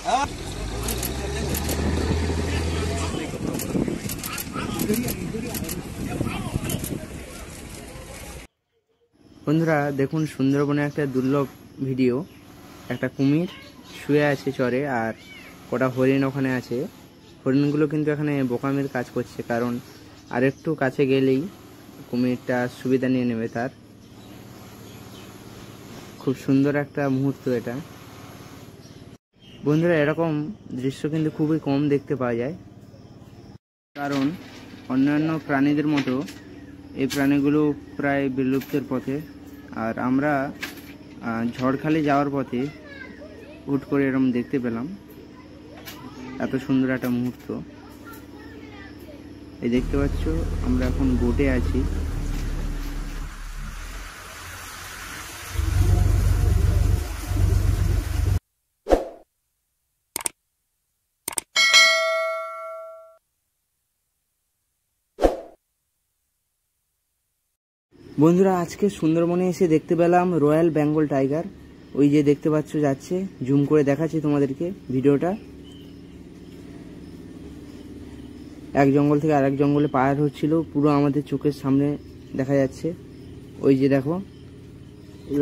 বন্ধুরা দেখুন, সুন্দরবনে একটা দুর্লভ ভিডিও। একটা কুমির শুয়ে আছে চরে, আর কটা হরিণ ওখানে আছে। হরিণগুলো কিন্তু এখানে বোকামির কাজ করছে, কারণ আর একটু কাছে গেলেই কুমিরটা সুবিধা নিয়ে নেবে তার। খুব সুন্দর একটা মুহূর্ত এটা। বন্ধুরা, এরকম দৃশ্য কিন্তু খুবই কম দেখতে পাওয়া যায়, কারণ অন্যান্য প্রাণীদের মতো এই প্রাণীগুলো প্রায় বিলুপ্তের পথে। আর আমরা ঝড়খালি যাওয়ার পথে হুট করে এরকম দেখতে পেলাম এত সুন্দর একটা মুহূর্ত। এই দেখতে পাচ্ছ, আমরা এখন বোটে আছি। বন্ধুরা, আজকে সুন্দরবনে এসে দেখতে পেলাম রয়্যাল বেঙ্গল টাইগার। ওই যে দেখতে পাচ্ছ যাচ্ছে, জুম করে দেখাচ্ছি তোমাদেরকে ভিডিওটা। এক জঙ্গল থেকে আরেক জঙ্গলে পার হচ্ছিল, পুরো আমাদের চোখের সামনে দেখা যাচ্ছে। ওই যে দেখো,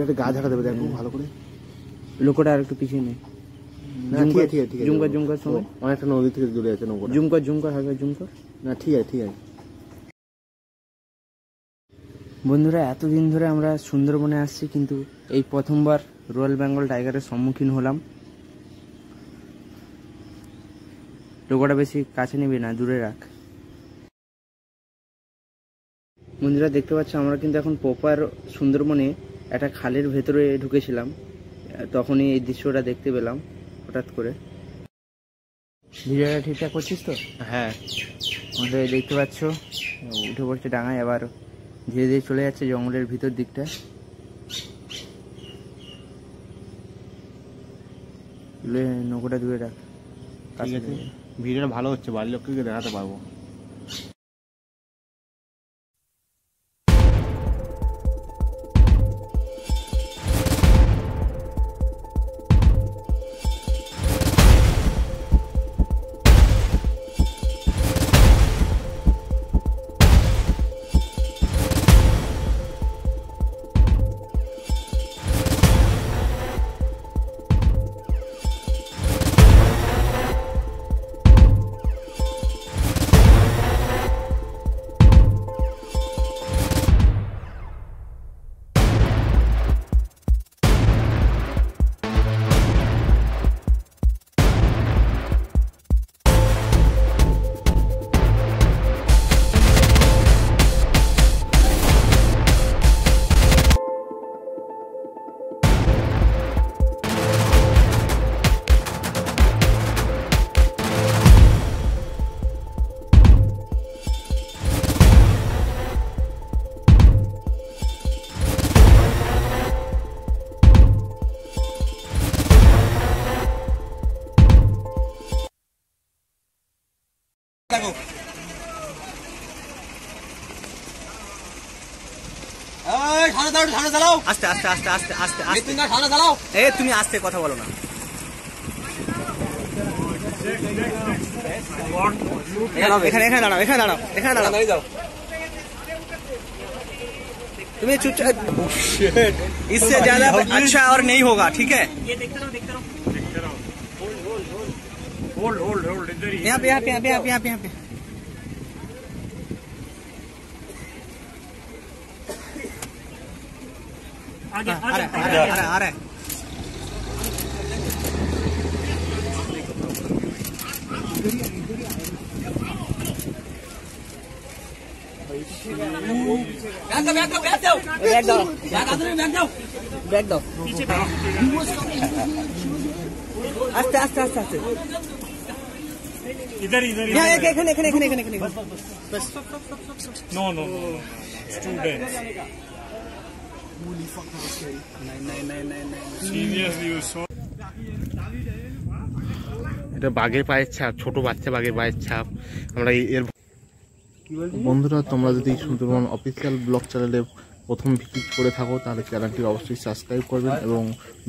একটা গা ঝাঁকা দেবে, দেখো ভালো করে। লোকটা আর একটু পিছিয়ে নেই, জুমকার সময় অনেকটা নদী থেকে দূরে আছে নৌকা। জুমকার হালকা জুমকার। না, ঠিক আছে। বন্ধুরা, এতদিন ধরে আমরা সুন্দরবনে আসছি, কিন্তু এই প্রথমবার রয়্যাল বেঙ্গল টাইগারের সম্মুখীন হলাম। লোকটা বেশি কাছে নিবি না, দূরে রাখ। বন্ধুরা দেখতে পাচ্ছ, আমরা কিন্তু এখন প্রপার সুন্দরবনে একটা খালের ভেতরে ঢুকেছিলাম। তখনই এই দৃশ্যটা দেখতে পেলাম হঠাৎ করে। ভিডিওটা ঠিকঠাক করছিস তো? হ্যাঁ বন্ধুরা, দেখতে পাচ্ছ উঠে পড়ছে ডাঙায়, আবার ধীরে ধীরে চলে যাচ্ছে জঙ্গলের ভিতর দিকটা। নৌকোটা দূরে রাখ। ঠিক আছে, ভিডিওটা ভালো হচ্ছে, বাড়ির লোককে দেখাতে পারবো। আস্তে আস্তে আস্তে আস্তে আস্তে আস্তে তুমি আস্তে কথা বলো না। এখানে দাঁড়াও, এখানে দাঁড়াও। তুমি चुपचाप, इससे ज्यादा अच्छा और नहीं होगा, ठीक है? ये देखते रहो। होल्ड इधर ही, यहाँ पे। आ रहा है। बैग दो। आस्ते। इधर बस। No students. এটা বাঘের পায়ের ছাপ, ছোট বাচ্চা বাঘের পায়ের ছাপ। আমরা এর বন্ধুরা, তোমরা যদি সুন্দরবন অফিসিয়াল ব্লগ চ্যানেলে প্রথম ভিজিট করে থাকো, তাহলে চ্যানেলটি অবশ্যই সাবস্ক্রাইব করবেন এবং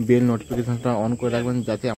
বেল নোটিফিকেশনটা অন করে রাখবেন, যাতে